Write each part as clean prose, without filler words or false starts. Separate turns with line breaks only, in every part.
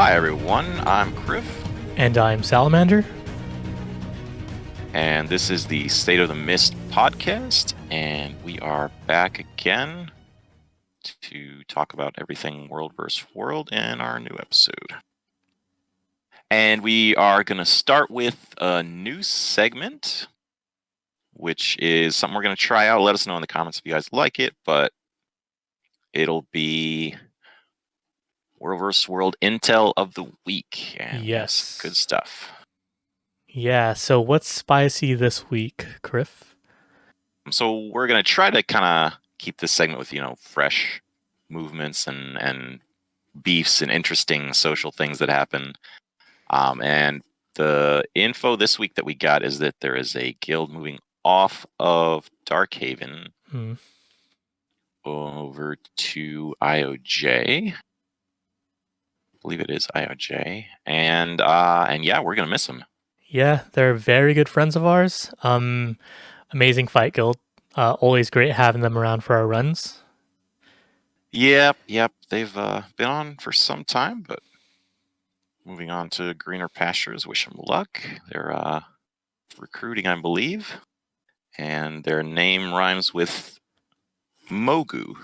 Hi everyone, I'm Criff,
And I'm Salamander.
and this is the State of the Mist podcast, and we are back again to talk about everything World vs. World in our new episode. And we are going to start with a new segment, which is something we're going to try out. Let us know in the comments if you guys like it, but it'll be World vs. World Intel of the Week, and we have some good
Yes.
stuff.
Yeah, so what's spicy this week, Criff?
So we're going to try to kind of keep this segment with, fresh movements and beefs and interesting social things that happen. And the info this week that we got is that there is a guild moving off of Darkhaven
Hmm.
over to IOJ. I believe it is IOJ. And yeah, we're going to miss them.
Yeah, they're very good friends of ours. Amazing fight guild. Always great having them around for our runs.
Yep. They've been on for some time, but moving on to greener pastures. Wish them luck. They're recruiting, I believe, and their name rhymes with Mogu.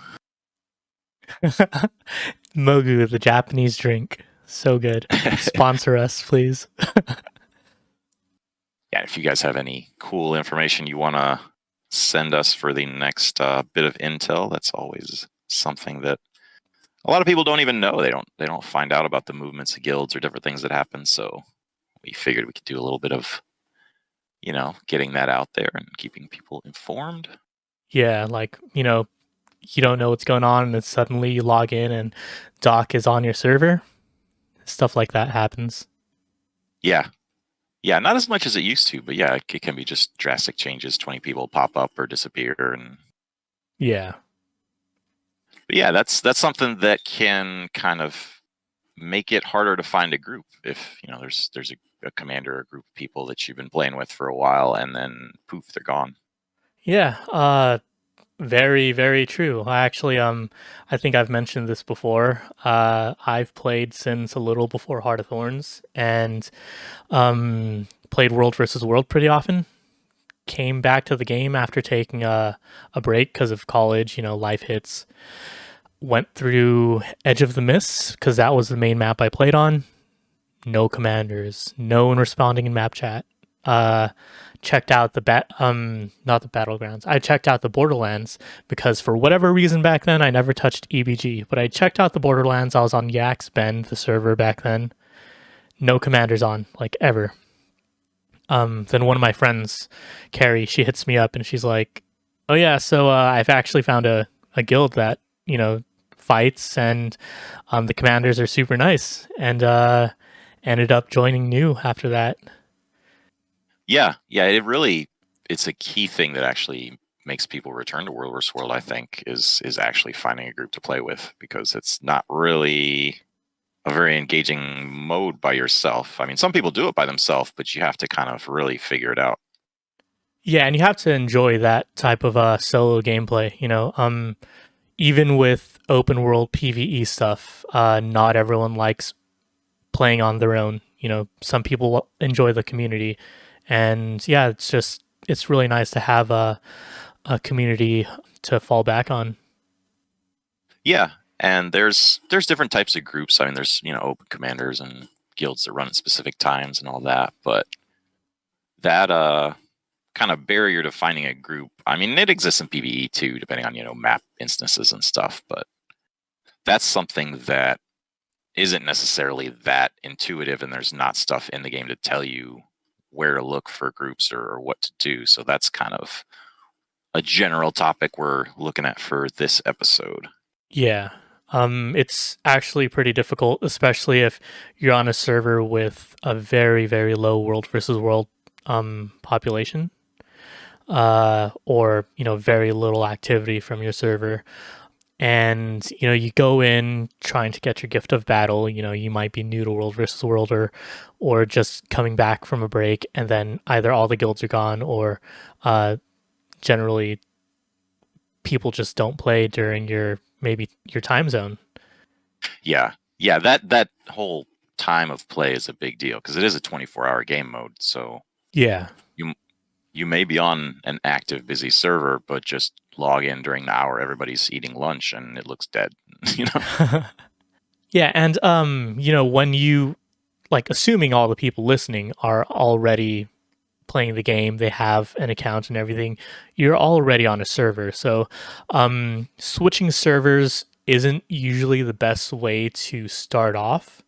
Mogu, the Japanese drink. So good. Sponsor us, please.
Yeah, if you guys have any cool information you want to send us for the next bit of intel, that's always something that a lot of people don't even know. They don't find out about the movements of guilds or different things that happen. So we figured we could do a little bit of, getting that out there and keeping people informed.
Yeah, you don't know what's going on, and then suddenly you log in and Doc is on your server. Stuff like that happens.
Yeah, yeah, not as much as it used to, but yeah, it can be just drastic changes. 20 people pop up or disappear, and
Yeah.
but yeah, that's something that can kind of make it harder to find a group if there's a commander or a group of people that you've been playing with for a while, and then poof, they're gone.
Yeah, very, very true. I think I've mentioned this before. I've played since a little before Heart of Thorns and played World versus World pretty often. Came back to the game after taking a break because of college, life hits. Went through Edge of the Mists because that was the main map I played on. No commanders, no one responding in map chat. Uh, Checked out not the battlegrounds. I checked out the Borderlands because for whatever reason back then I never touched EBG, but I checked out the Borderlands. I was on Yax Bend, the server back then. No commanders on, like ever. Then one of my friends, Carrie, she hits me up and she's like, "Oh yeah, so I've actually found a guild that fights and the commanders are super nice." And ended up joining new after that.
Yeah, it's a key thing that actually makes people return to World vs. World. I think is actually finding a group to play with, because it's not really a very engaging mode by yourself. I mean, some people do it by themselves, but you have to kind of really figure it out.
Yeah, and you have to enjoy that type of solo gameplay. Even with open world PVE stuff, not everyone likes playing on their own. Some people enjoy the community, and yeah, it's really nice to have a community to fall back on.
Yeah, and there's different types of groups. I mean, there's open commanders and guilds that run at specific times and all that, but that kind of barrier to finding a group. I mean, it exists in PvE too, depending on map instances and stuff, but that's something that isn't necessarily that intuitive, and there's not stuff in the game to tell you where to look for groups or what to do. So that's kind of a general topic we're looking at for this episode.
Yeah. It's actually pretty difficult, especially if you're on a server with a very, very low world versus world population, or very little activity from your server. And you go in trying to get your gift of battle. You might be new to world versus world, or just coming back from a break, and then either all the guilds are gone, or generally people just don't play during your maybe your time zone.
Yeah, that whole time of play is a big deal because it is a 24-hour game mode. So
Yeah.
you you may be on an active, busy server, but just log in during the hour everybody's eating lunch and it looks dead. you know?
Yeah, and when you like assuming all the people listening are already playing the game, they have an account and everything, you're already on a server. So, switching servers isn't usually the best way to start off.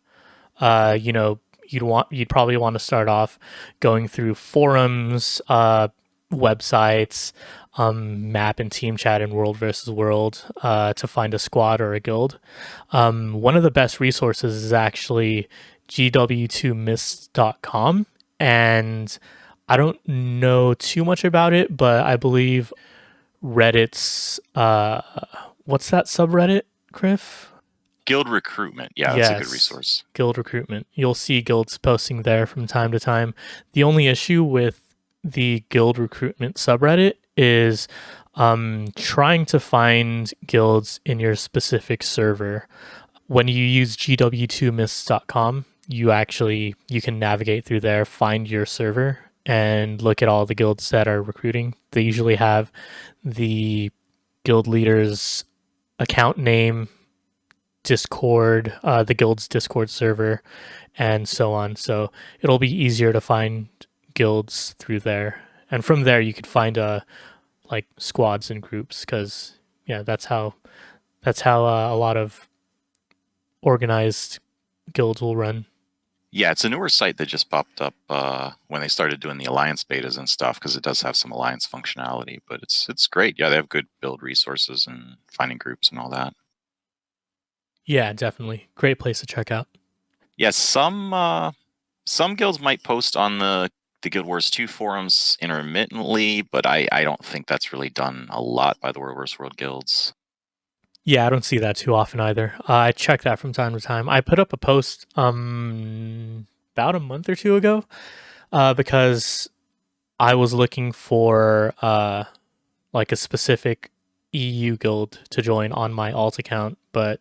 You know, you'd probably want to start off going through forums, websites, map and team chat in World versus World to find a squad or a guild. One of the best resources is actually GW2mists.com, and I don't know too much about it, but I believe Reddit's what's that subreddit, Griff?
Guild recruitment. Yeah, that's a good
Yes,
resource.
guild recruitment. You'll see guilds posting there from time to time. The only issue with the guild recruitment subreddit is trying to find guilds in your specific server. When you use GW2mists.com, you can navigate through there, find your server, and look at all the guilds that are recruiting. They usually have the guild leader's account name, Discord, the guild's Discord server, and so on. So it'll be easier to find guilds through there, and from there you could find like squads and groups because yeah, that's how a lot of organized guilds will run.
Yeah, it's a newer site that just popped up when they started doing the alliance betas and stuff because it does have some alliance functionality. But it's great. Yeah, they have good build resources and finding groups and all that.
Yeah, definitely great place to check out.
Yeah, some guilds might post on the Guild Wars 2 forums intermittently, but I don't think that's really done a lot by the World vs. World guilds.
Yeah, I don't see that too often either. I check that from time to time. I put up a post about a month or two ago because I was looking for like a specific EU guild to join on my alt account, but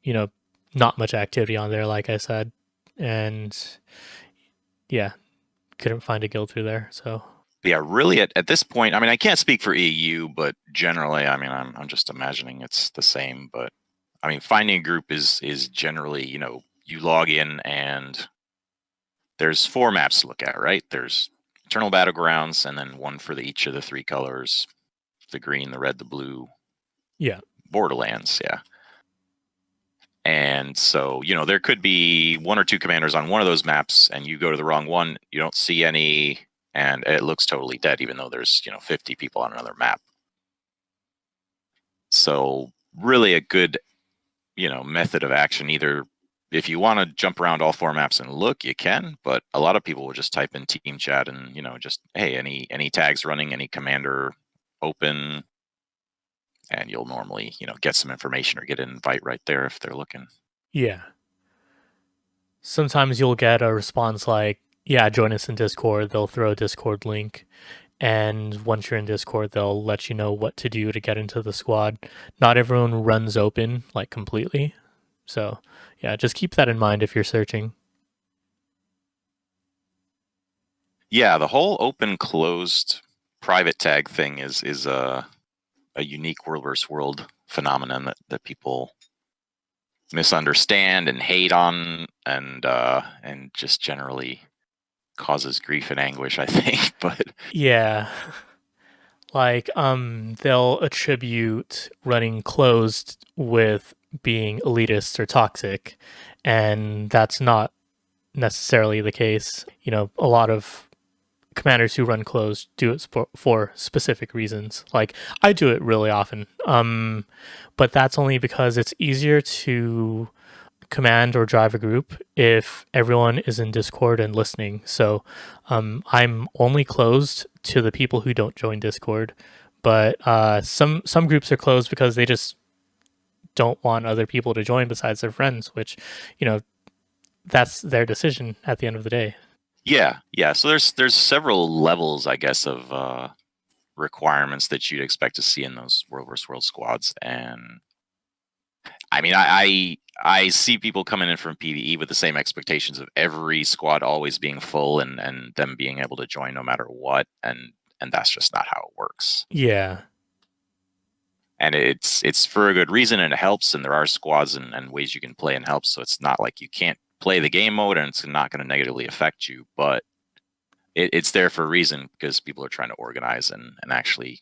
you know, not much activity on there, like I said, and yeah, couldn't find a guild through there. So
But yeah, really at this point, I mean, I can't speak for EU, but generally, I mean, I'm just imagining it's the same. But I mean, finding a group is generally, you log in and there's 4 maps to look at, right? There's Eternal Battlegrounds, and then one for each of the 3 colors: the green, the red, the blue.
yeah,
Borderlands, yeah. And so, there could be 1 or 2 commanders on one of those maps, and you go to the wrong one, you don't see any, and it looks totally dead, even though there's 50 people on another map. So, really, a good method of action. Either if you want to jump around all 4 maps and look, you can, but a lot of people will just type in team chat and just, hey, any tags running, any commander open, and you'll normally get some information or get an invite right there if they're looking.
yeah. Sometimes you'll get a response like, "Yeah, join us in Discord." They'll throw a Discord link, and once you're in Discord, they'll let you know what to do to get into the squad. Not everyone runs open like completely, so yeah, just keep that in mind if you're searching.
Yeah, the whole open closed private tag thing is a unique World versus World phenomenon that people misunderstand and hate on, and just generally causes grief and anguish, I think. But
Yeah, like they'll attribute running closed with being elitist or toxic, and that's not necessarily the case. You know, a lot of commanders who run closed do it for specific reasons. Like I do it really often, but that's only because it's easier to command or drive a group if everyone is in Discord and listening. So I'm only closed to the people who don't join Discord, but some groups are closed because they just don't want other people to join besides their friends, which you know that's their decision at the end of the day.
yeah. So there's several levels, I guess, of requirements that you'd expect to see in those World vs. World squads, and I mean, I I see people coming in from PvE with the same expectations of every squad always being full and them being able to join no matter what, and that's just not how it works.
Yeah.
And it's for a good reason, and it helps, and there are squads and ways you can play and help, so it's not like you can't play the game mode and it's not going to negatively affect you, but it's there for a reason because people are trying to organize and actually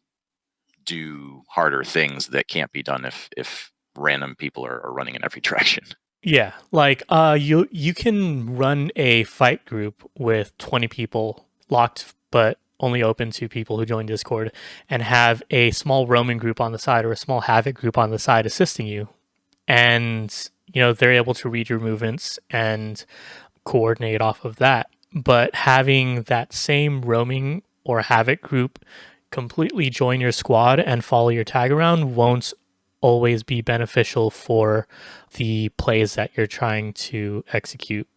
do harder things that can't be done if random people are running in every direction.
Yeah, like you can run a fight group with 20 people locked but only open to people who join Discord and have a small roaming group on the side or a small havoc group on the side assisting you. And they're able to read your movements and coordinate off of that. But having that same roaming or havoc group completely join your squad and follow your tag around won't always be beneficial for the plays that you're trying to execute.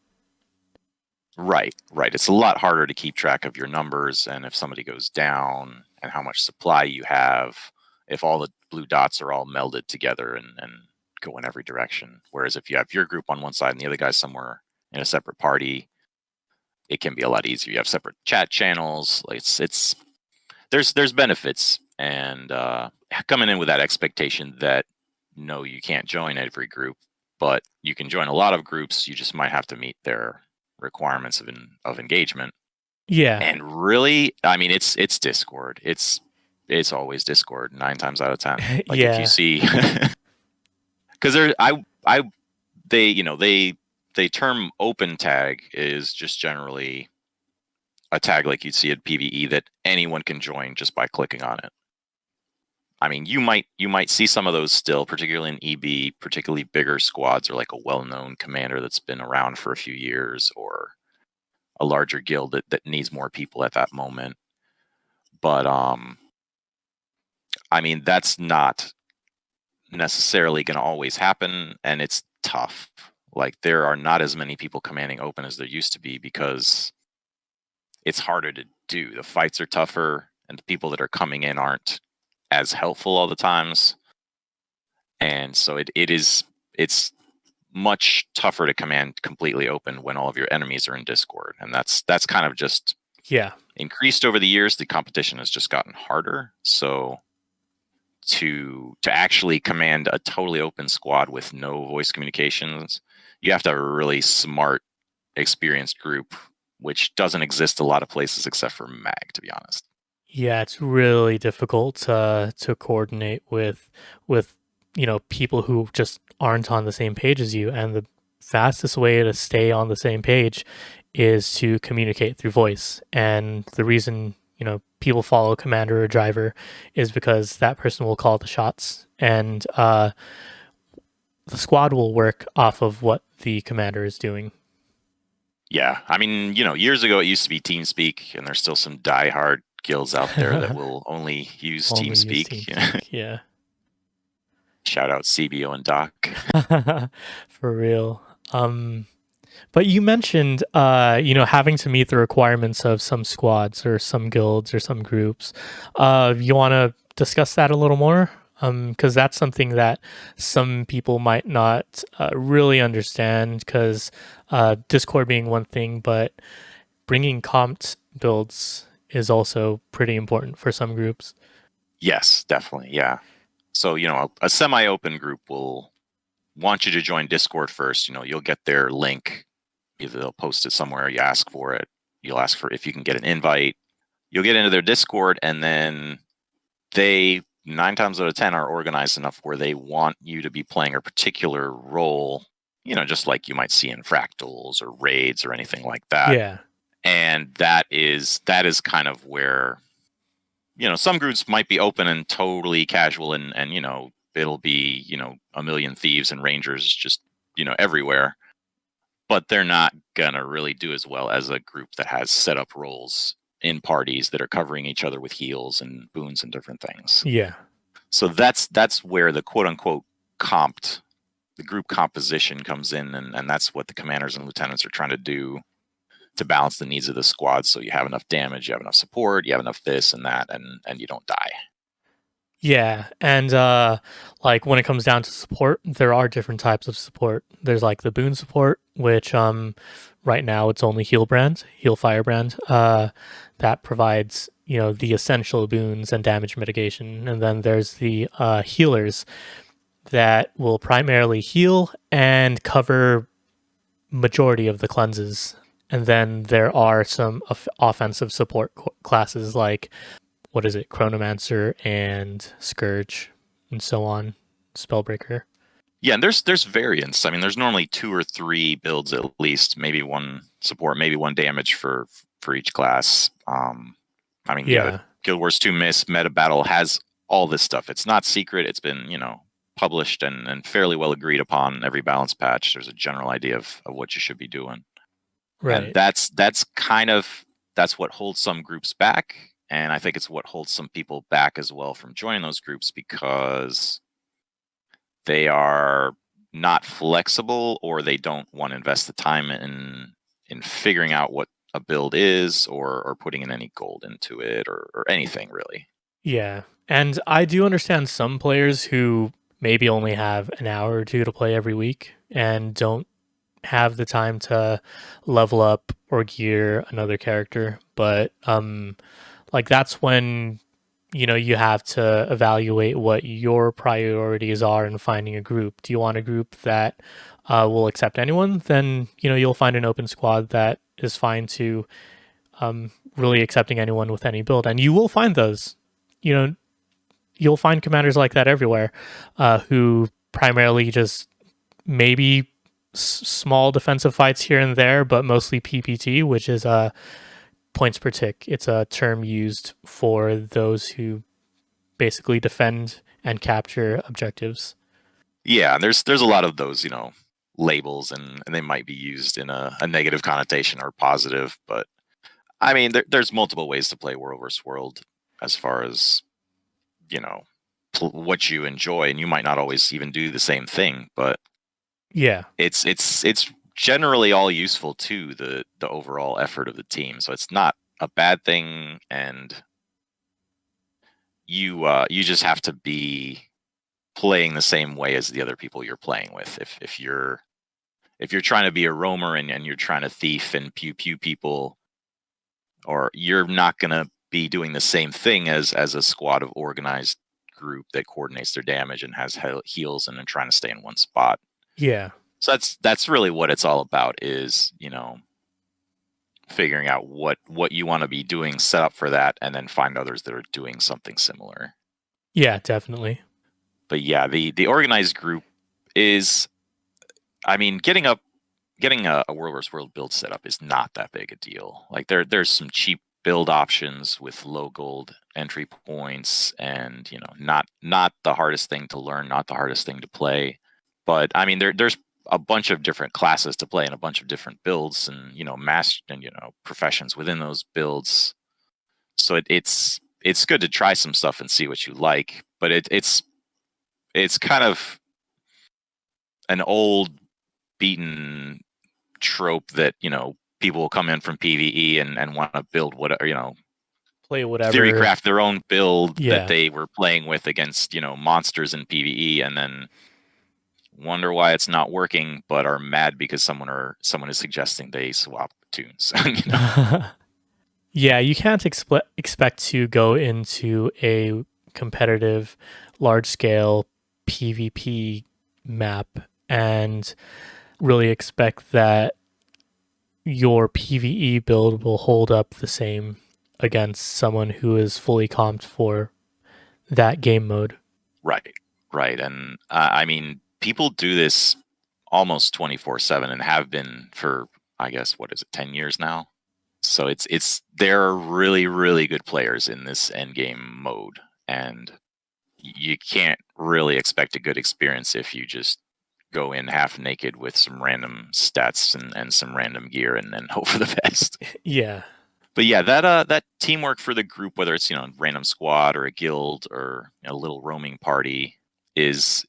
Right, right. It's a lot harder to keep track of your numbers and if somebody goes down and how much supply you have, if all the blue dots are all melded together and go in every direction. Whereas if you have your group on one side and the other guy's somewhere in a separate party, it can be a lot easier. You have separate chat channels. It's there's benefits, and coming in with that expectation that no, you can't join every group, but you can join a lot of groups. You just might have to meet their requirements of engagement.
Yeah.
And really, I mean, it's Discord. It's always Discord 9 times out of 10. Like if you
Yeah.
see, because there, I they they term open tag is just generally a tag like you'd see at PvE that anyone can join just by clicking on it. I mean, you might see some of those still, particularly in EB, particularly bigger squads or like a well-known commander that's been around for a few years or a larger guild that needs more people at that moment. But I mean, that's not necessarily going to always happen, and it's tough. Like there are not as many people commanding open as there used to be because it's harder to do. The fights are tougher, and the people that are coming in aren't as helpful all the times. And so it's much tougher to command completely open when all of your enemies are in Discord. And that's kind of just
Yeah.
increased over the years. The competition has just gotten harder. So to actually command a totally open squad with no voice communications, you have to have a really smart, experienced group, which doesn't exist a lot of places except for Mag, to be honest.
Yeah, it's really difficult to coordinate with people who just aren't on the same page as you, and the fastest way to stay on the same page is to communicate through voice. And the reason people follow commander or driver is because that person will call the shots, and the squad will work off of what the commander is doing.
Yeah, I mean, years ago it used to be TeamSpeak, and there's still some diehard guilds out there that will only use
Only use
TeamSpeak.
TeamSpeak, yeah.
Shout out CBO and Doc.
For real. But you mentioned, having to meet the requirements of some squads or some guilds or some groups. You want to discuss that a little more? Because that's something that some people might not really understand. Because Discord being one thing, but bringing comped builds is also pretty important for some groups.
Yes, definitely. Yeah. So, a semi-open group will want you to join Discord first. You'll get their link. Either they'll post it somewhere, you ask for it. You'll ask for if you can get an invite. You'll get into their Discord, and then they 9 times out of 10 are organized enough where they want you to be playing a particular role, just like you might see in fractals or raids or anything like that.
Yeah.
And that is kind of where, some groups might be open and totally casual and it'll be, a million thieves and rangers just, everywhere. But they're not gonna really do as well as a group that has set up roles in parties that are covering each other with heals and boons and different things.
Yeah.
So that's where the quote unquote comped, the group composition comes in, and that's what the commanders and lieutenants are trying to do to balance the needs of the squad. So you have enough damage, you have enough support, you have enough this and that, and you don't die.
Yeah, and like when it comes down to support, there are different types of support. There's like the boon support, which right now it's only heal firebrand, that provides, you know, the essential boons and damage mitigation. And then there's the healers that will primarily heal and cover majority of the cleanses. And then there are some offensive support classes like, what is it, Chronomancer and Scourge and so on, Spellbreaker.
Yeah, and there's variants. I mean, there's normally 2 or 3 builds at least, maybe one support, maybe one damage for each class. I mean, yeah, the
Yeah,
Guild Wars 2 Miss meta battle has all this stuff. It's not secret. It's been, published and fairly well agreed upon every balance patch. There's a general idea of what you should be doing. And
right.
that's what holds some groups back. And I think it's what holds some people back as well from joining those groups because they are not flexible or they don't want to invest the time in figuring out what a build is or putting in any gold into it or anything really.
Yeah. And I do understand some players who maybe only have an hour or two to play every week and don't have the time to level up or gear another character. But like that's when, you know, you have to evaluate what your priorities are in finding a group. Do you want a group that will accept anyone? Then, you know, you'll find an open squad that is fine to really accepting anyone with any build. And you will find those. You know, you'll find commanders like that everywhere, who primarily just maybe small defensive fights here and there, but mostly PPT, which is points per tick. It's a term used for those who basically defend and capture objectives.
Yeah, there's a lot of those, labels and they might be used in a negative connotation or positive, but I mean there's multiple ways to play World versus World as far as, you know, what you enjoy, and you might not always even do the same thing, but
Yeah,
it's generally all useful to the overall effort of the team. So it's not a bad thing, and you just have to be playing the same way as the other people you're playing with. If you're trying to be a roamer and you're trying to thief and pew pew people, or you're not gonna be doing the same thing as a squad of organized group that coordinates their damage and has heals and are trying to stay in one spot.
yeah,
So that's really what it's all about is, figuring out what you want to be doing, set up for that, and then find others that are doing something similar.
yeah, definitely.
But yeah, the organized group is, I mean, getting a World vs. World build set up is not that big a deal. Like there's some cheap build options with low gold entry points, and not the hardest thing to learn, not the hardest thing to play. But I mean, there's a bunch of different classes to play and a bunch of different builds, and mass and professions within those builds. So it's good to try some stuff and see what you like. But it's kind of an old beaten trope that people will come in from PVE and want to build whatever,
Play
theory
whatever.
craft their own build that
Yeah.
they were playing with against monsters in PVE, and then wonder why it's not working, but are mad because someone is suggesting they swap tunes.
Yeah, you can't expect to go into a competitive, large scale PvP map and really expect that your PvE build will hold up the same against someone who is fully comped for that game mode.
Right, right, and I mean, people do this almost 24/7 and have been for, I guess, what is it, 10 years now. So they're really really good players in this end game mode, and you can't really expect a good experience if you just go in half naked with some random stats and some random gear and then hope for the best.
Yeah.
But yeah, that teamwork for the group, whether it's random squad or a guild or a little roaming party, is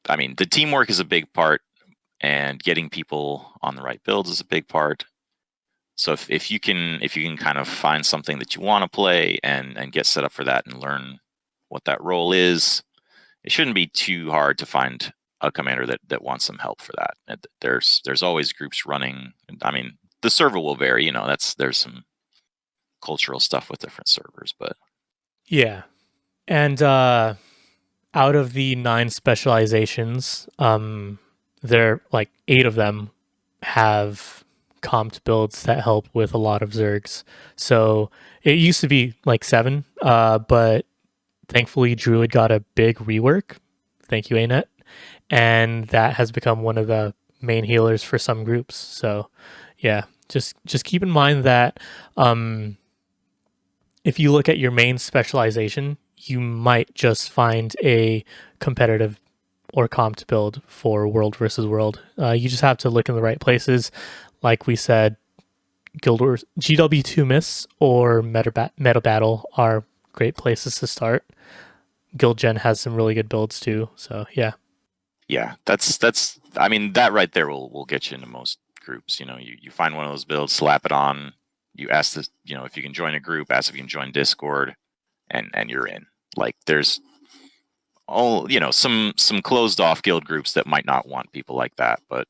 I mean, the teamwork is a big part, and getting people on the right builds is a big part. So if you can kind of find something that you want to play and get set up for that and learn what that role is. It shouldn't be too hard to find a commander that wants some help for that. There's always groups running. I mean, the server will vary. There's some cultural stuff with different servers, but
Yeah. And out of the 9 specializations, there like 8 of them have comped builds that help with a lot of Zergs. So it used to be like 7, but thankfully Druid got a big rework. Thank you, ANET. And that has become one of the main healers for some groups. So yeah, just keep in mind that if you look at your main specialization, you might just find a competitive or comped build for world versus world. You just have to look in the right places. Like we said, Guild Wars, GW2 Mists or Meta Battle are great places to start. Guild Gen has some really good builds too. So yeah.
yeah, that's. I mean, that right there will get you into most groups. You find one of those builds, slap it on. You ask this, if you can join a group, ask if you can join Discord, and you're in. Like there's some closed off guild groups that might not want people like that, but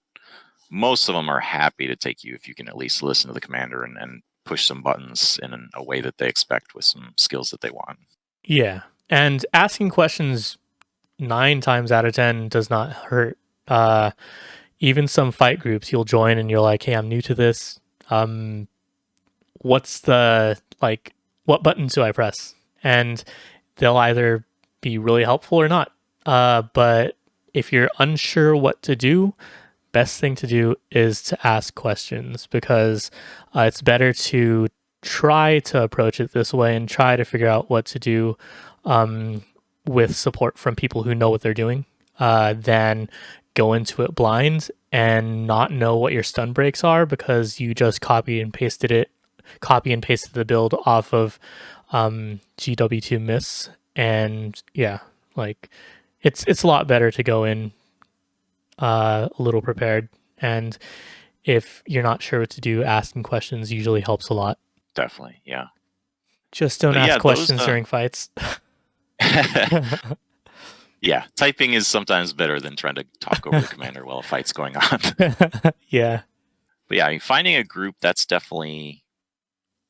most of them are happy to take you if you can at least listen to the commander and push some buttons in a way that they expect with some skills that they want.
Yeah. And asking questions 9 times out of 10 does not hurt. Uh, Even some fight groups you'll join and you're like, hey, I'm new to this. Um, what's the like what buttons do I press? And they'll either be really helpful or not. But if you're unsure what to do, best thing to do is to ask questions because it's better to try to approach it this way and try to figure out what to do um, with support from people who know what they're doing than go into it blind and not know what your stun breaks are because you just copy and pasted the build off of GW2 Miss, and yeah, like it's a lot better to go in a little prepared. And if you're not sure what to do, asking questions usually helps a lot.
Definitely, yeah.
Just don't
But
ask
yeah, those.
questions during fights.
Yeah, typing is sometimes better than trying to talk over the commander while a fight's going on.
Yeah.
But yeah, I mean, finding a group, that's definitely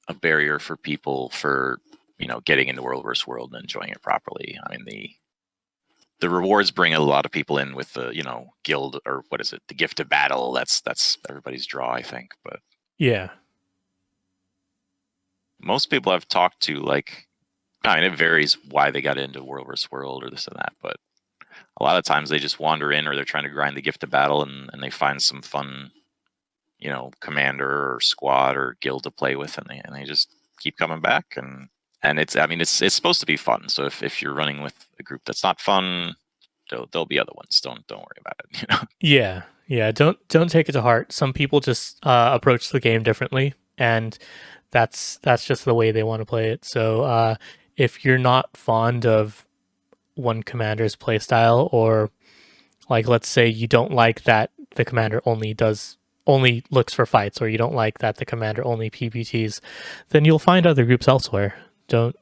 a barrier for people for getting into World vs. World and enjoying it properly. I mean, the rewards bring a lot of people in with the guild, or what is it, the gift of battle. That's everybody's draw, I think. But
Yeah.
most people I've talked to, like, I mean, it varies why they got into World vs. World or this and that, but a lot of times they just wander in, or they're trying to grind the gift of battle, and they find some fun commander or squad or guild to play with, and they just keep coming back. And it's, I mean, it's supposed to be fun. So if you're running with a group that's not fun, there'll be other ones. Don't worry about it.
Yeah. Yeah. Don't take it to heart. Some people just approach the game differently, and that's just the way they want to play it. So if you're not fond of one commander's playstyle, or like let's say you don't like that the commander only looks for fights, or you don't like that the commander only PPTs, then you'll find other groups elsewhere. Don't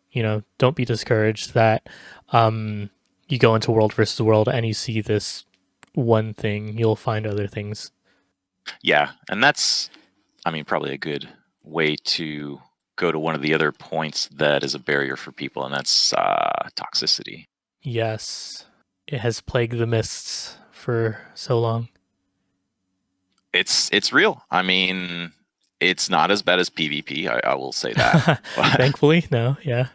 be discouraged that you go into world versus world and you see this one thing. You'll find other things.
Yeah, and that's, I mean, probably a good way to go to one of the other points that is a barrier for people, and that's toxicity.
Yes, it has plagued the mists for so long.
It's real. I mean, it's not as bad as PvP. I will say that. But
Thankfully, no. Yeah.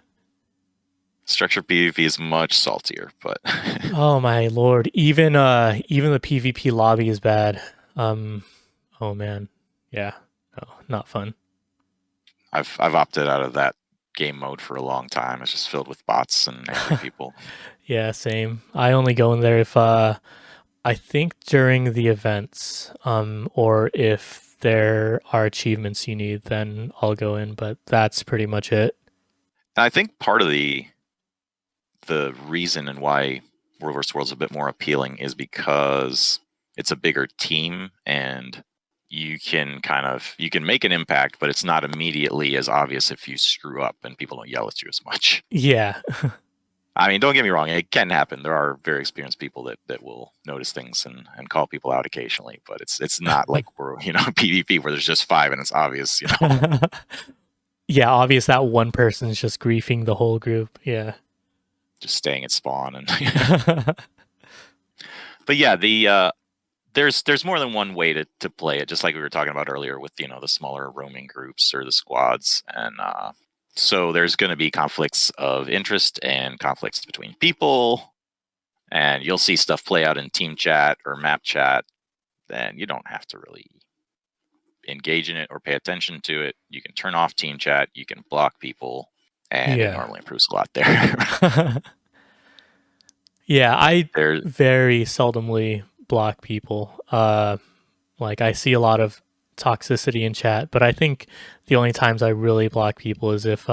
structured PvP is much saltier. But
Oh my lord. Even the PvP lobby is bad. Um oh man. Yeah. No, not fun.
I've opted out of that game mode for a long time. It's just filled with bots and angry people.
Yeah, same. I only go in there if I think during the events or if there are achievements you need, then I'll go in, but that's pretty much it.
And I think part of the reason and why World vs. World's a bit more appealing is because it's a bigger team, and you can make an impact, but it's not immediately as obvious if you screw up, and people don't yell at you as much.
Yeah.
I mean, don't get me wrong, it can happen. There are very experienced people that will notice things and call people out occasionally, but it's not like we're PvP where there's just five and it's obvious,
Yeah, obvious that one person's just griefing the whole group. Yeah.
just staying at spawn and but yeah, there's more than one way to play it, just like we were talking about earlier with the smaller roaming groups or the squads, and so there's going to be conflicts of interest and conflicts between people, and you'll see stuff play out in team chat or map chat, and you don't have to really engage in it or pay attention to it. You can turn off team chat, you can block people, and it
Yeah.
normally improves a lot there.
Yeah, I
there
very seldomly block people. Like I see a lot of toxicity in chat, but I think the only times I really block people is if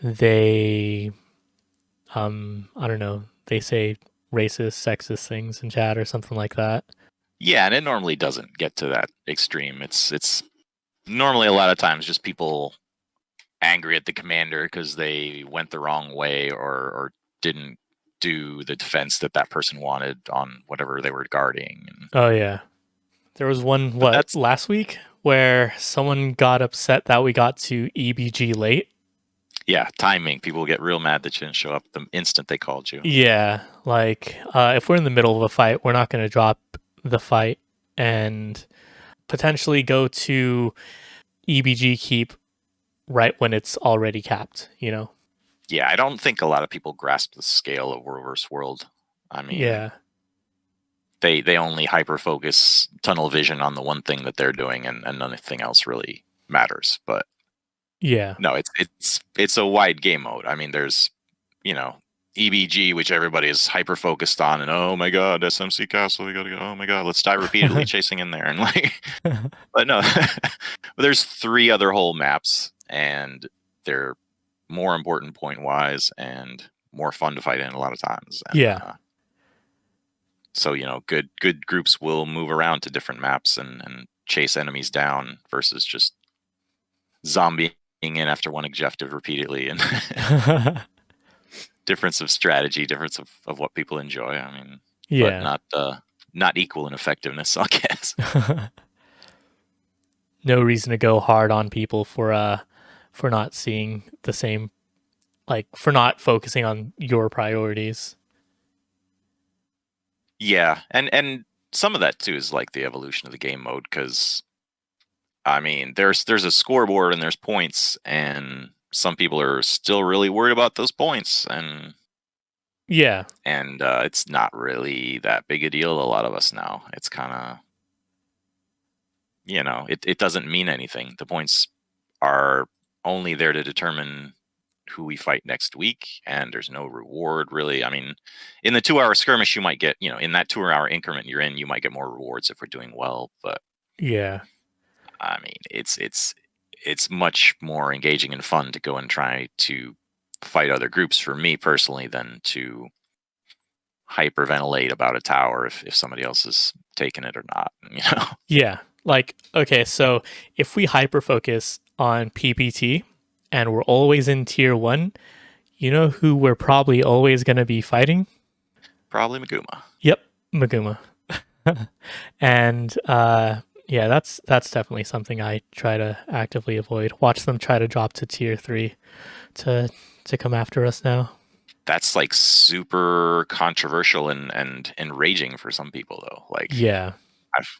they I don't know, they say racist, sexist things in chat or something like that.
yeah, and it normally doesn't get to that extreme. It's normally a lot of times just people angry at the commander because they went the wrong way or didn't do the defense that person wanted on whatever they were guarding.
Oh yeah. There was one
But
what
that's
last week where someone got upset that we got to EBG late.
yeah, timing. People get real mad that you didn't show up the instant they called you.
Yeah, like if we're in the middle of a fight, we're not going to drop the fight and potentially go to EBG keep right when it's already capped, you know?
Yeah, I don't think a lot of people grasp the scale of World vs. World. I mean,
Yeah.
they only hyper focus tunnel vision on the one thing that they're doing, and nothing else really matters. But
Yeah.
no, it's a wide game mode. I mean, there's you know EBG, which everybody is hyper focused on, and oh my god, SMC Castle, we gotta go. Oh my god, let's die repeatedly chasing in there, and like, but no, but there's three other whole maps, and they're more important point wise and more fun to fight in a lot of times, and
Yeah.
so good groups will move around to different maps and chase enemies down versus just zombieing in after one objective repeatedly and difference of strategy, difference of what people enjoy. I mean, but
Yeah.
not equal in effectiveness, I guess.
No reason to go hard on people for not seeing the same, like for not focusing on your priorities.
Yeah, and some of that too is like the evolution of the game mode because I mean, there's a scoreboard and there's points, and some people are still really worried about those points,
Yeah.
and it's not really that big a deal to a lot of us now. It's kind of it doesn't mean anything. The points are only there to determine who we fight next week, and there's no reward really. I mean, in the 2 hour skirmish, you might get in that 2 hour increment you're in, you might get more rewards if we're doing well, but
Yeah.
I mean, it's much more engaging and fun to go and try to fight other groups for me personally than to hyperventilate about a tower if somebody else is taking it or not.
Yeah. Like, okay, so if we hyper focus on PPT and we're always in tier one, you know who we're probably always going to be fighting?
Probably Maguma.
Yep, Maguma. And yeah, that's definitely something I try to actively avoid. Watch them try to drop to tier 3 to come after us now.
That's like super controversial and enraging for some people though. Like
Yeah.
I've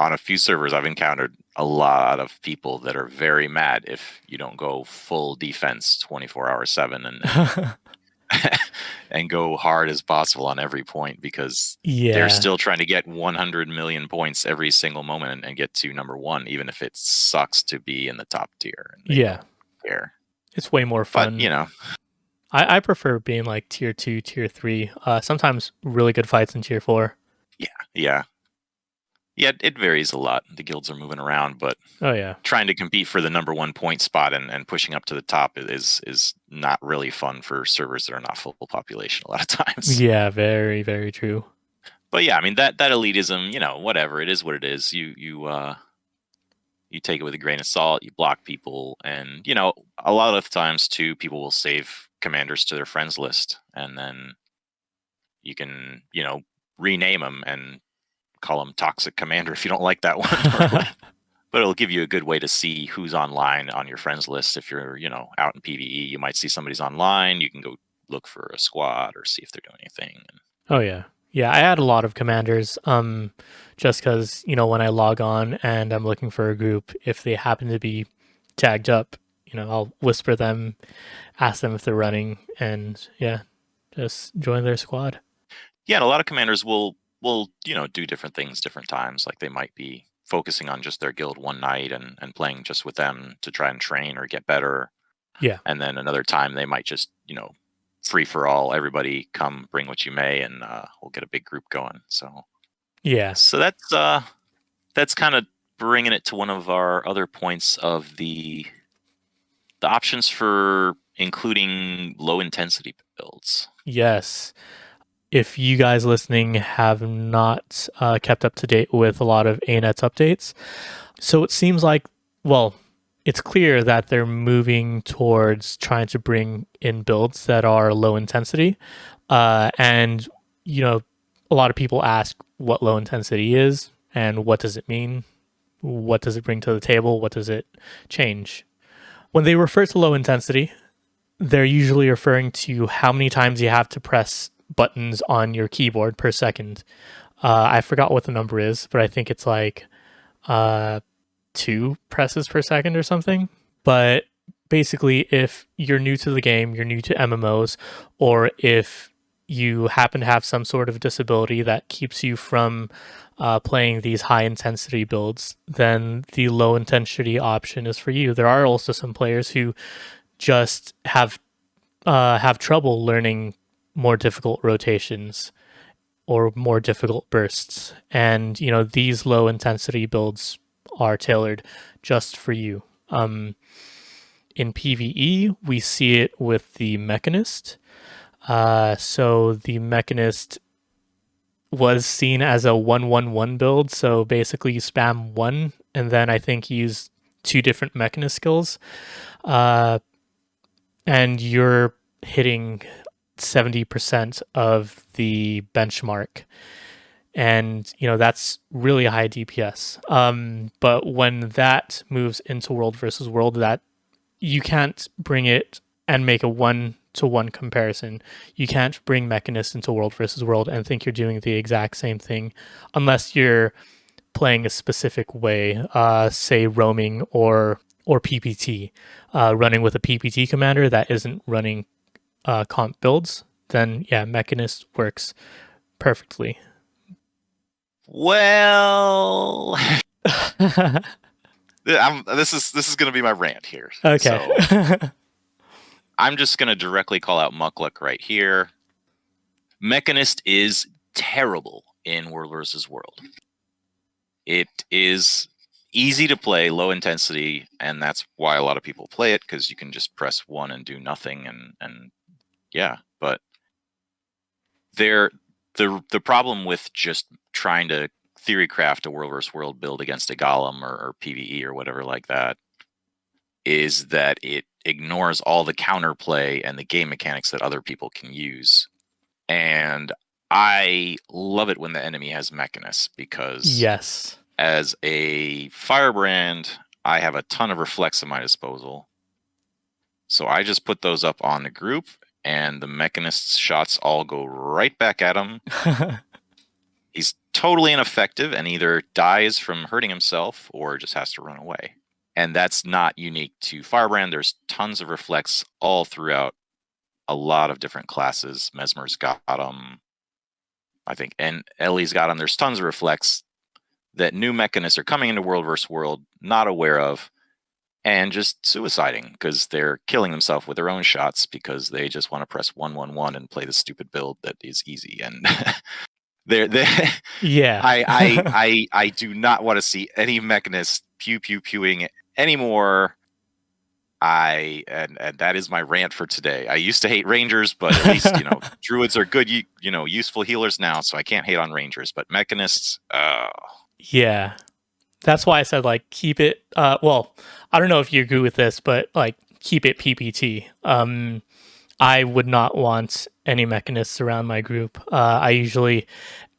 on a few servers I've encountered a lot of people that are very mad if you don't go full defense 24/7 and go hard as possible on every point because they're
Yeah.
still trying to get 100 million points every single moment and get to number one, even if it sucks to be in the top tier and they
Yeah.
don't care.
It's way more
But
fun. I prefer being like tier 2, tier 3. Sometimes really good fights in tier 4.
yeah, yeah, yeah, it varies a lot. The guilds are moving around, but
Oh yeah.
trying to compete for the number one point spot and pushing up to the top is not really fun for servers that are not full population a lot of times.
Yeah, very very true.
But yeah, I mean that elitism, whatever it is, what it is. You you take it with a grain of salt, you block people, and a lot of times too, people will save commanders to their friends list, and then you can rename them and call them toxic commander if you don't like that one. But it'll give you a good way to see who's online on your friends list. If you're out in PvE, you might see somebody's online. You can go look for a squad or see if they're doing anything.
Oh yeah. Yeah, I add a lot of commanders just cuz when I log on and I'm looking for a group, if they happen to be tagged up, I'll whisper them, ask them if they're running, and yeah, just join their squad.
Yeah, and a lot of commanders will do different things different times. Like they might be focusing on just their guild one night and playing just with them to try and train or get better.
Yeah.
And then another time they might just free for all, everybody come bring what you may, and we'll get a big group going. So
Yeah.
so that's kind of bringing it to one of our other points of the options for including low intensity builds.
Yes. If you guys listening have not kept up to date with a lot of ANET's updates, so it seems like, well, it's clear that they're moving towards trying to bring in builds that are low intensity. And, a lot of people ask what low intensity is and what does it mean? What does it bring to the table? What does it change? When they refer to low intensity, they're usually referring to how many times you have to press buttons on your keyboard per second. I forgot what the number is, but I think it's like 2 presses per second or something. But basically, if you're new to the game, you're new to MMOs, or if you happen to have some sort of disability that keeps you from playing these high intensity builds, then the low intensity option is for you. There are also some players who just have trouble learning more difficult rotations or more difficult bursts, and these low intensity builds are tailored just for you. In PvE, we see it with the Mechanist. So the Mechanist was seen as a 1-1-1 build. So basically, you spam one, and then I think use two different Mechanist skills, and you're hitting 70% of the benchmark. And that's really high DPS. But when that moves into World versus World, that you can't bring it and make a 1-to-1 comparison. You can't bring Mechanist into World versus World and think you're doing the exact same thing unless you're playing a specific way, say roaming or PPT, running with a PPT commander that isn't running comp builds. Then yeah, Mechanist works perfectly.
Well, this is going to be my rant here.
Okay.
So I'm just going to directly call out Muckluck right here. Mechanist is terrible in World versus World. It is easy to play, low intensity, and that's why a lot of people play it, because you can just press one and do nothing, and yeah. But the problem with just trying to theory craft a World versus World build against a Golem or PvE or whatever like that is that it ignores all the counterplay and the game mechanics that other people can use. And I love it when the enemy has Mechanists, because
Yes.
as a firebrand, I have a ton of reflex at my disposal. So I just put those up on the group, and the Mechanist's shots all go right back at him. He's totally ineffective and either dies from hurting himself or just has to run away. And that's not unique to Firebrand. There's tons of reflex all throughout a lot of different classes. Mesmer's got them, I think, and Ellie's got them. There's tons of reflex that new Mechanists are coming into World vs. World not aware of, and just suiciding because they're killing themselves with their own shots because they just want to press 1-1-1 and play the stupid build that is easy. And they
Yeah.
I do not want to see any Mechanist pew pew pewing anymore. And that is my rant for today. I used to hate Rangers, but at least Druids are good, useful healers now, so I can't hate on Rangers. But Mechanists,
Yeah. That's why I said like keep it. Well, I don't know if you agree with this, but like keep it PPT. I would not want any mechanists around my group. I usually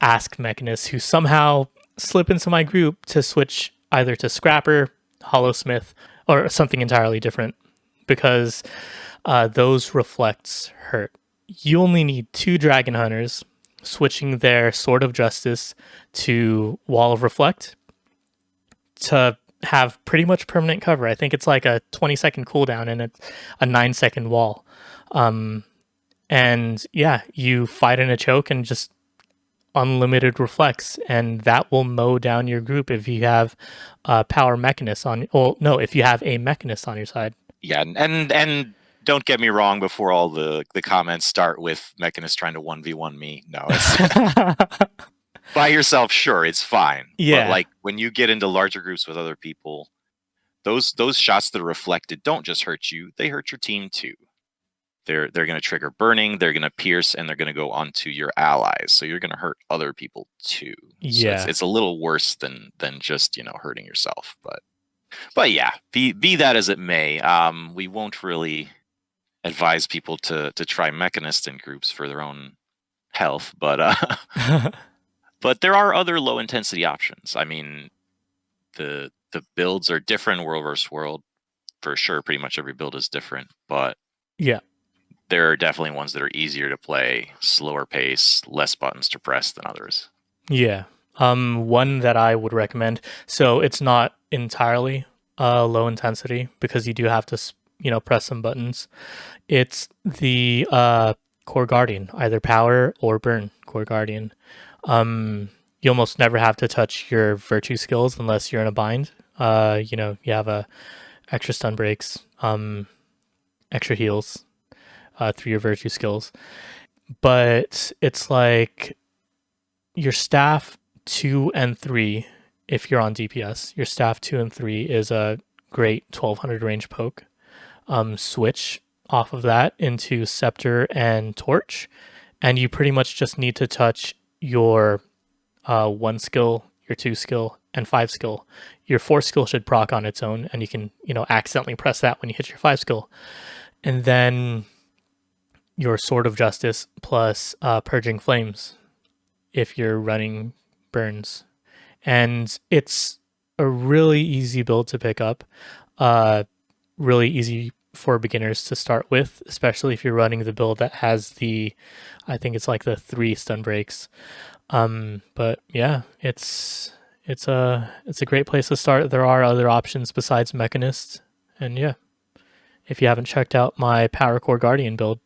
ask mechanists who somehow slip into my group to switch either to Scrapper, Hollowsmith, or something entirely different because those reflects hurt. You only need two Dragon Hunters switching their Sword of Justice to Wall of Reflect to have pretty much permanent cover. I think it's like a 20-second cooldown and it's a 9-second wall. And yeah, you fight in a choke and just unlimited reflects, and that will mow down your group if you have a power mechanist on. Well, no, if you have a mechanist on your side.
Yeah, and don't get me wrong. Before all the comments start with Mechanist trying to 1v1 me, no, it's by yourself. Sure, it's fine, but
Yeah,
like when you get into larger groups with other people, those shots that are reflected don't just hurt you; they hurt your team too. They're going to trigger burning, they're going to pierce, and they're going to go onto your allies. So you're going to hurt other people too. So
yeah,
it's a little worse than just hurting yourself. But yeah, be that as it may, we won't really advise people to try mechanist in groups for their own health, but but there are other low intensity options. I mean, the builds are different world versus world for sure. Pretty much every build is different, but
yeah,
there are definitely ones that are easier to play, slower pace, less buttons to press than others.
yeah. One that I would recommend. So it's not entirely low intensity because you do have to, press some buttons. It's the Core Guardian, either power or burn Core Guardian. You almost never have to touch your virtue skills unless you're in a bind. You have extra stun breaks, extra heals through your virtue skills. But it's like your staff 2 and 3, if you're on DPS, your staff 2 and 3 is a great 1200 range poke. Switch off of that into Scepter and Torch, and you pretty much just need to touch your 1 skill, your 2 skill, and 5 skill. Your 4 skill should proc on its own, and you can accidentally press that when you hit your 5 skill, and then your Sword of Justice plus Purging Flames if you're running burns, and it's a really easy build to pick up. Uh, really easy for beginners to start with, especially if you're running the build that has I think it's like the 3 stun breaks. But yeah, it's a great place to start. There are other options besides Mechanist, and yeah, if you haven't checked out my Power Core Guardian build,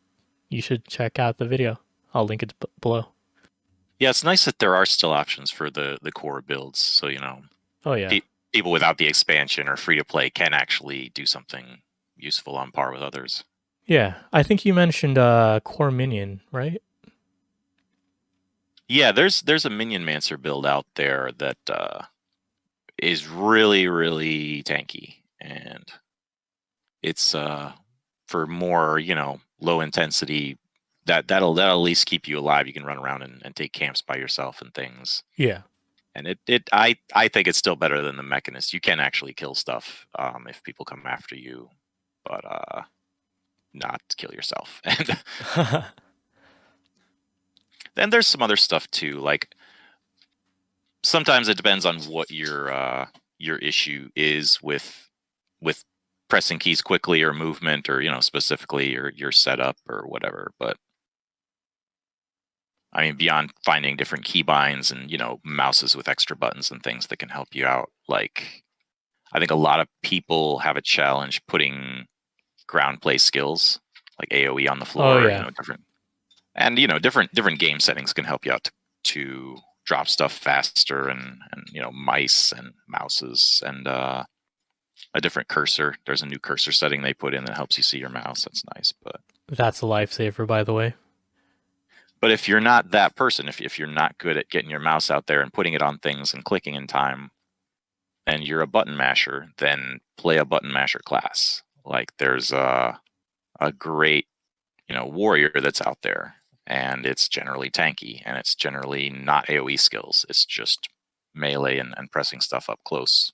you should check out the video. I'll link it below.
Yeah, it's nice that there are still options for the core builds. So
Oh yeah,
pe- people without the expansion or free to play can actually do something useful on par with others.
yeah. I think you mentioned Core Minion, right?
Yeah, there's a Minion Mancer build out there that is really really tanky, and it's for more low intensity. That'll at least keep you alive. You can run around and take camps by yourself and things.
Yeah.
And I think it's still better than the Mechanist. You can actually kill stuff if people come after you, but not kill yourself. And then there's some other stuff too. Like sometimes it depends on what your issue is with pressing keys quickly or movement or specifically your setup or whatever. But I mean, beyond finding different keybinds and mouses with extra buttons and things that can help you out, like I think a lot of people have a challenge putting ground play skills like AOE on the
Oh
floor.
yeah.
Different and different game settings can help you out to drop stuff faster and mice and mouses and a different cursor. There's a new cursor setting they put in that helps you see your mouse. That's nice,
That's a lifesaver, by the way.
but if you're not that person, if you're not good at getting your mouse out there and putting it on things and clicking in time, and you're a button masher, then play a button masher class. Like there's a great warrior that's out there, and it's generally tanky, and it's generally not AOE skills. It's just melee and pressing stuff up close.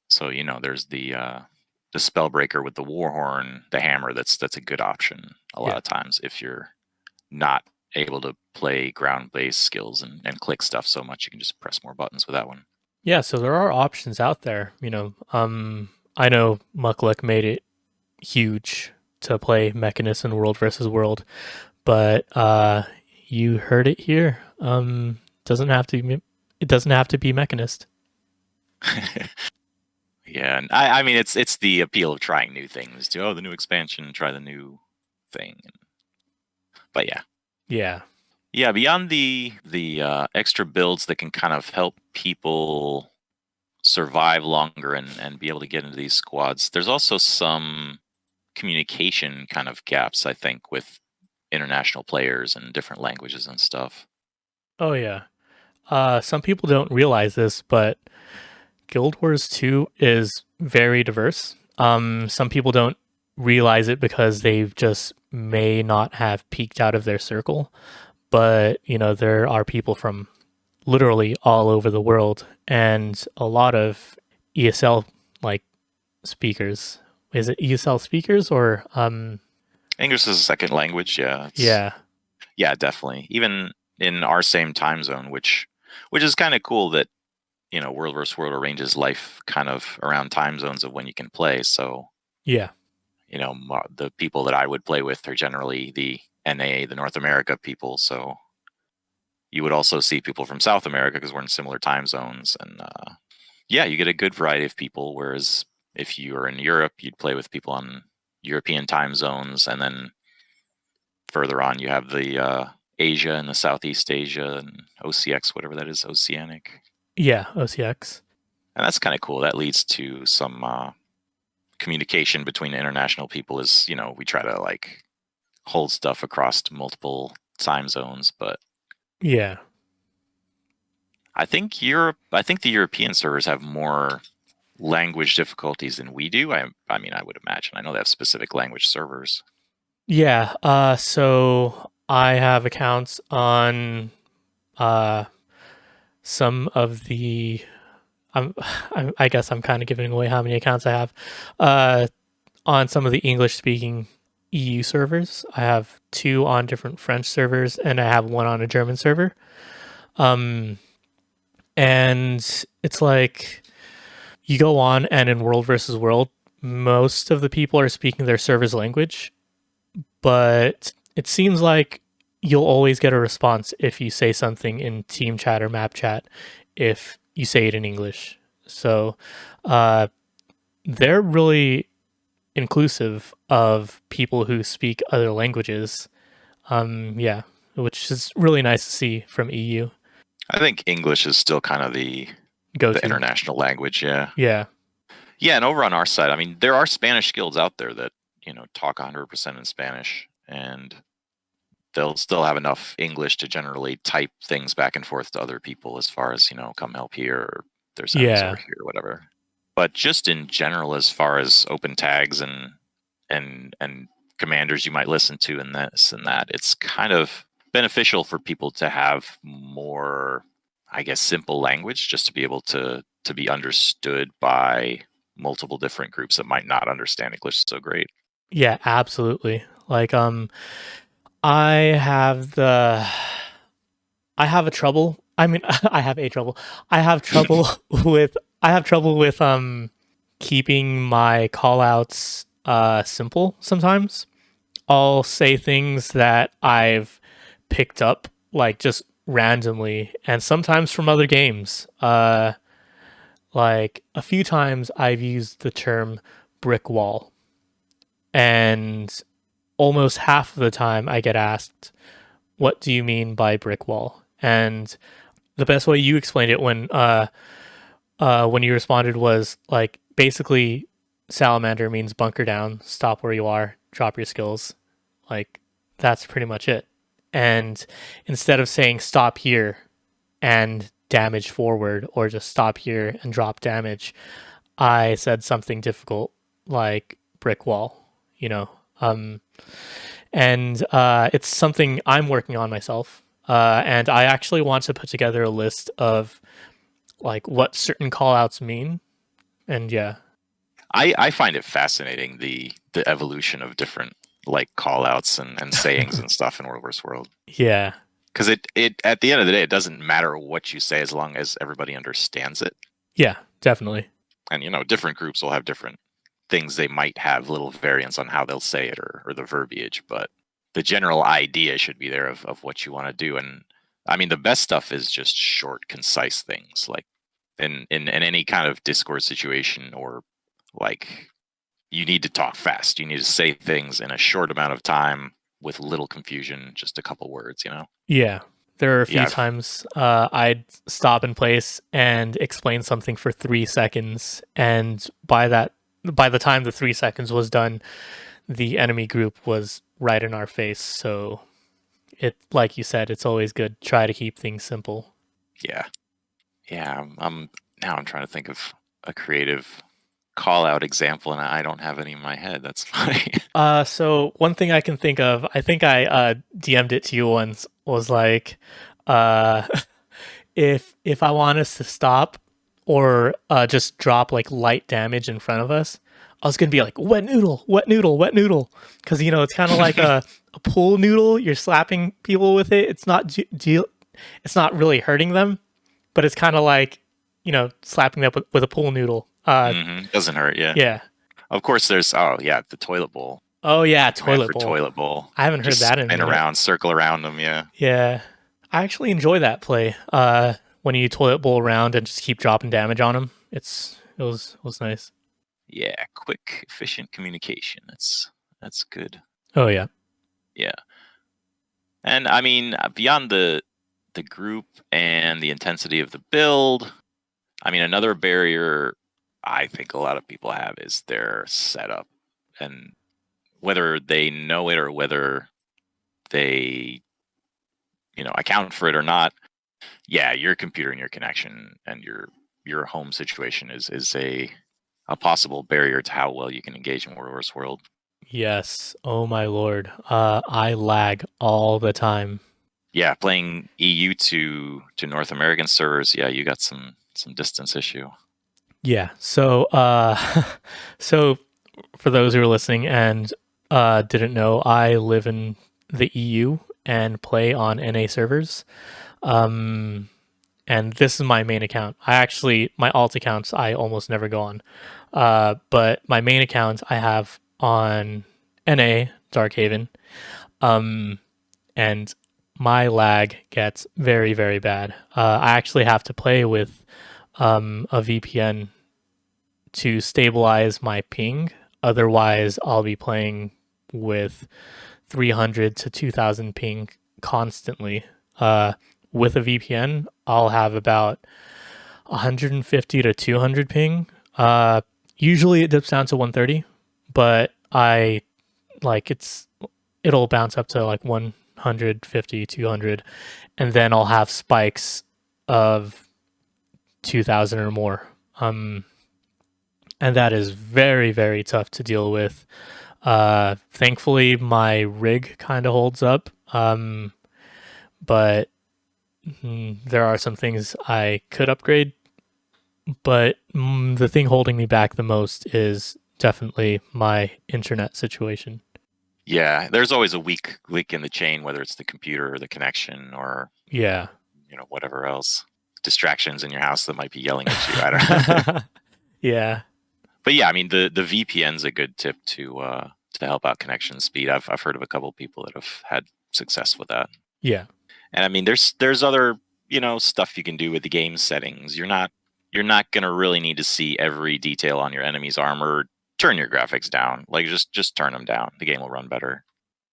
So there's the spellbreaker with the warhorn, the hammer. That's a good option a lot
Yeah.
of times if you're not able to play ground-based skills and click stuff so much. You can just press more buttons with that one.
Yeah, so there are options out there, I know Mukluk made it huge to play Mechanist in World versus World, but you heard it here. Doesn't have to be, it doesn't have to be Mechanist.
Yeah, and I mean it's the appeal of trying new things too. Oh, the new expansion, try the new thing. But yeah,
Yeah.
yeah. Beyond the extra builds that can kind of help people survive longer and be able to get into these squads, there's also some communication kind of gaps, I think, with international players and different languages and stuff.
Oh yeah. Some people don't realize this, but Guild Wars 2 is very diverse. Some people don't realize it because they just may not have peeked out of their circle, but there are people from literally all over the world and a lot of ESL like speakers. Is it ESL speakers or
English is a second language, yeah.
yeah.
Yeah, definitely. Even in our same time zone, which is kind of cool that World vs. World arranges life kind of around time zones of when you can play. So
Yeah.
the people that I would play with are generally the NA, the North America people. So you would also see people from South America because we're in similar time zones, and yeah, you get a good variety of people. Whereas if you are in Europe, you'd play with people on European time zones, and then further on you have the Asia and the Southeast Asia and OCX, whatever that is, Oceanic.
Yeah, OCX.
And that's kind of cool. That leads to some communication between international people. Is we try to like hold stuff across multiple time zones, but
Yeah.
I think the European servers have more language difficulties than we do. I mean, I would imagine. I know they have specific language servers.
Yeah, so I have accounts on uh some of the I'm, I guess I'm kind of giving away how many accounts I have. Uh, on some of the English speaking EU servers, I have two on different French servers, and I have one on a German server. Um, and it's like you go on, and in World versus World, most of the people are speaking their server's language, but it seems like you'll always get a response if you say something in team chat or map chat if you say it in English. So uh, they're really inclusive of people who speak other languages. Yeah, which is really nice to see from EU.
I think English is still kind of
Go
the
to.
international language. Yeah,
Yeah.
yeah. And over on our side, I mean, there are Spanish guilds out there that talk 100% in Spanish, and they'll still have enough English to generally type things back and forth to other people as far as come help here, or there's enemies over
Yeah.
here, or whatever. But just in general, as far as open tags and commanders you might listen to and this and that, it's kind of beneficial for people to have more, I guess, simple language just to be able to be understood by multiple different groups that might not understand English so great.
Yeah, absolutely. Like I have the I have a trouble. I mean, I have a trouble. I have trouble I have trouble with keeping my call outs simple sometimes. I'll say things that I've picked up like just randomly and sometimes from other games. Like a few times I've used the term brick wall and almost half of the time I get asked, "What do you mean by brick wall?" And the best way you explained it when you responded was like basically salamander means bunker down, stop where you are, drop your skills. Like that's pretty much it. And instead of saying stop here and damage forward or just stop here and drop damage, I said something difficult like brick wall, you know. Um, and it's something I'm working on myself. And I actually want to put together a list of like what certain callouts mean. And yeah,
I find it fascinating the evolution of different like call outs and sayings and stuff in World vs. World.
yeah,
Because it at the end of the day, it doesn't matter what you say as long as everybody understands it.
yeah, definitely.
And different groups will have different things they might have little variants on how they'll say it or the verbiage, but the general idea should be there of what you want to do. And I mean, the best stuff is just short, concise things like in any kind of Discord situation or like you need to talk fast. You need to say things in a short amount of time with little confusion, just a couple words.
Yeah. There are a few
Yeah,
times I'd stop in place and explain something for 3 seconds, and by the time the 3 seconds was done, the enemy group was right in our face. So like you said, it's always good. Try to keep things simple.
yeah, yeah. I'm now I'm trying to think of a creative call out example, and I don't have any in my head. That's funny.
So one thing I can think of, I think I DM'd it to you once, was like, uh, if I want us to stop or just drop like light damage in front of us, I was gonna be like wet noodle, wet noodle, wet noodle, because it's kind of like a pool noodle. You're slapping people with it. It's not really hurting them, but it's kind of like slapping them with a pool noodle.
Doesn't hurt. Yeah.
Yeah.
Of course, there's the toilet bowl
Oh yeah,
command
toilet
for
bowl.
toilet bowl.
I haven't heard
Just
that in a
spin
minute.
around, circle around them. Yeah.
Yeah, I actually enjoy that play. When you toilet bowl around and just keep dropping damage on them, it was nice.
Yeah. Quick, efficient communication. That's good.
Oh yeah,
Yeah. And I mean, beyond the group and the intensity of the build, I mean, another barrier I think a lot of people have is their setup, and whether they know it or whether they account for it or not. Yeah, your computer and your connection and your home situation is a possible barrier to how well you can engage in World vs. World.
yes. Oh my lord. I lag all the time.
Yeah, playing EU to North American servers, yeah, you got some distance issue.
Yeah. So, so for those who are listening and didn't know, I live in the EU and play on NA servers. Um, and this is my main account. My alt accounts I almost never go on. But my main account I have on NA Darkhaven. Um, and my lag gets very, very bad. I actually have to play with a VPN to stabilize my ping. Otherwise, I'll be playing with 300 to 2000 ping constantly. With a VPN, I'll have about 150 to 200 ping. Usually it dips down to 130, but I like it'll bounce up to like 150, 200, and then I'll have spikes of 2000 or more. And that is very, very tough to deal with. Thankfully, my rig kind of holds up, but there are some things I could upgrade. But the thing holding me back the most is definitely my internet situation.
Yeah, there's always a weak link in the chain, whether it's the computer or the connection or
Yeah.
whatever else. Distractions in your house that might be yelling at you. I don't know.
Yeah.
But yeah, I mean the VPN's a good tip to help out connection speed. I've heard of a couple of people that have had success with that.
Yeah.
And I mean there's other, stuff you can do with the game settings. You're not gonna really need to see every detail on your enemy's armor. Turn your graphics down. Like just turn them down. The game will run better.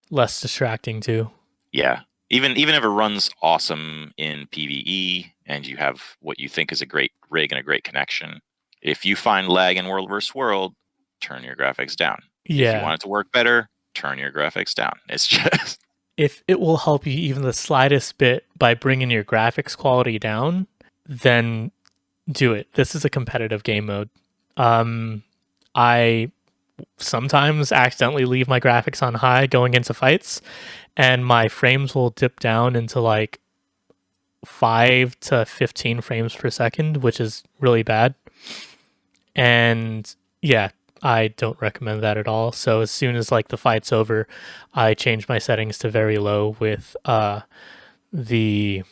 Less distracting too.
Yeah. Even if it runs awesome in PvE and you have what you think is a great rig and a great connection, if you find lag in World vs. World, turn your graphics down. If you
Yeah.
want it to work better, turn your graphics down. It's just
If it will help you even the slightest bit by bringing your graphics quality down, then do it. This is a competitive game mode. I sometimes accidentally leave my graphics on high going into fights, and my frames will dip down into like 5 to 15 frames per second, which is really bad. And yeah, I don't recommend that at all. So as soon as like the fight's over, I change my settings to very low with the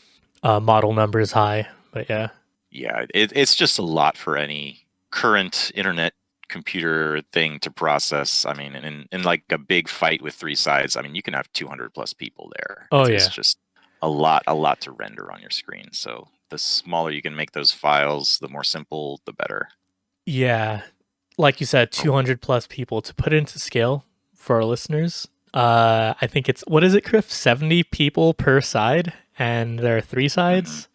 model numbers high. But yeah.
Yeah, it's just a lot for any current internet computer thing to process. I mean, in like a big fight with three sides, I mean, you can have 200 plus people there.
Oh
It's
yeah.
just a lot to render on your screen. So the smaller you can make those files, the more simple, the better.
Yeah. Like you said,
Oh,
200 plus people to put into scale for our listeners. I think it's what is it, Griff? 70 people per side, and there are three
hmm
sides.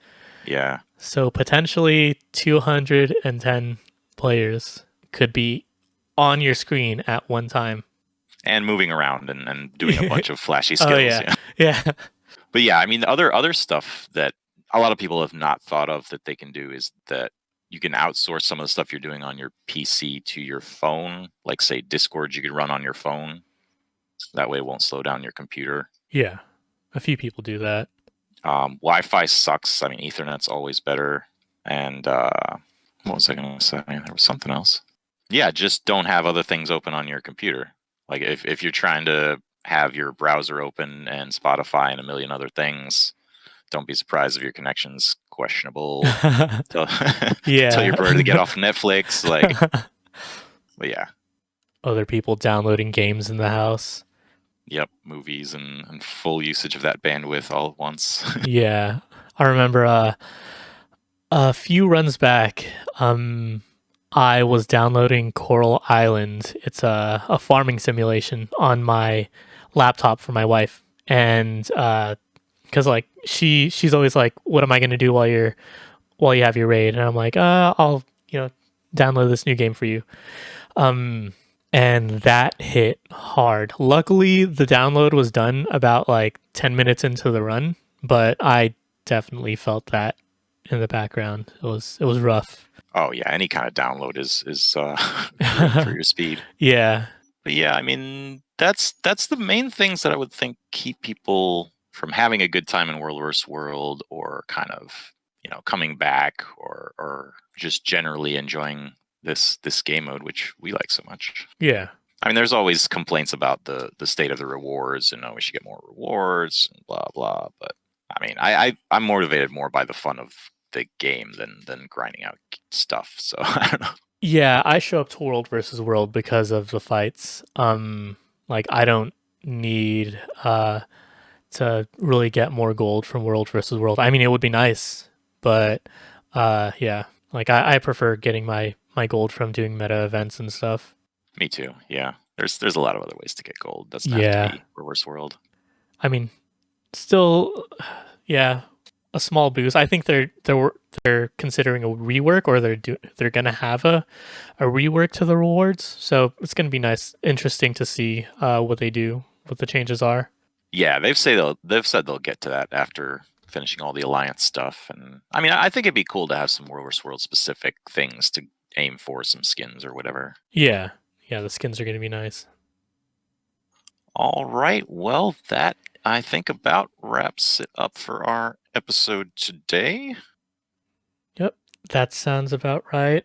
yeah.
So potentially 210 players could be on your screen at one time.
And moving around and doing a bunch of flashy
Oh
skills.
yeah.
Yeah.
Yeah.
But yeah, I mean, other stuff that a lot of people have not thought of that they can do is that you can outsource some of the stuff you're doing on your PC to your phone. Like say Discord, you could run on your phone. That way, it won't slow down your computer.
Yeah. A few people do that.
Wi-Fi sucks. I mean, Ethernet's always better. And what was I going to say? There was something else. Yeah, just don't have other things open on your computer. Like if you're trying to have your browser open and Spotify and a million other things, don't be surprised if your connection's questionable. Tell, tell your
Yeah.
brother to get off Netflix. Like, but yeah,
Other people downloading games in the house.
yep, movies and full usage of that bandwidth all at once.
Yeah. I remember a few runs back, I was downloading Coral Island. It's a farming simulation on my laptop for my wife, and because like she's always like, "What am I gonna do while you have your raid?" And I'm like, I'll download this new game for you." Um, and that hit hard. Luckily, the download was done about like 10 minutes into the run, but I definitely felt that in the background. It was rough.
Oh yeah, any kind of download is ruined for your speed.
Yeah.
But yeah, I mean that's the main things that I would think keep people from having a good time in World vs. World, or kind of coming back, or just generally enjoying this game mode, which we like so much.
Yeah.
I mean, there's always complaints about the state of the rewards, and we should get more rewards, and blah blah. But I mean, I'm motivated more by the fun of the game than grinding out stuff. So I don't know.
Yeah, I show up to World versus World because of the fights. Like I don't need to really get more gold from World versus World. I mean, it would be nice, but yeah, like I prefer getting my gold from doing meta events and stuff.
Me too. Yeah, there's a lot of other ways to get gold. Doesn't have to
Yeah.
be reverse world.
I mean, still, yeah, a small boost. I think they're considering a rework, or they're gonna have a rework to the rewards. So it's gonna be nice, interesting to see what they do, what the changes are.
Yeah, they've said they'll get to that after finishing all the alliance stuff. And I mean, I think it'd be cool to have some World vs. World specific things to aim for, some skins or whatever.
Yeah, yeah, the skins are gonna be nice.
All right. Well, that I think about wraps it up for our episode today.
Yep, that sounds about right.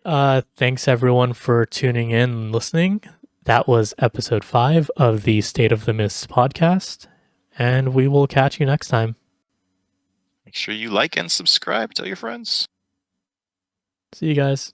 Thanks everyone for tuning in and listening. That was episode 5 of the State of the Mists podcast, and we will catch you next time.
Make sure you like and subscribe. Tell your friends.
See you guys.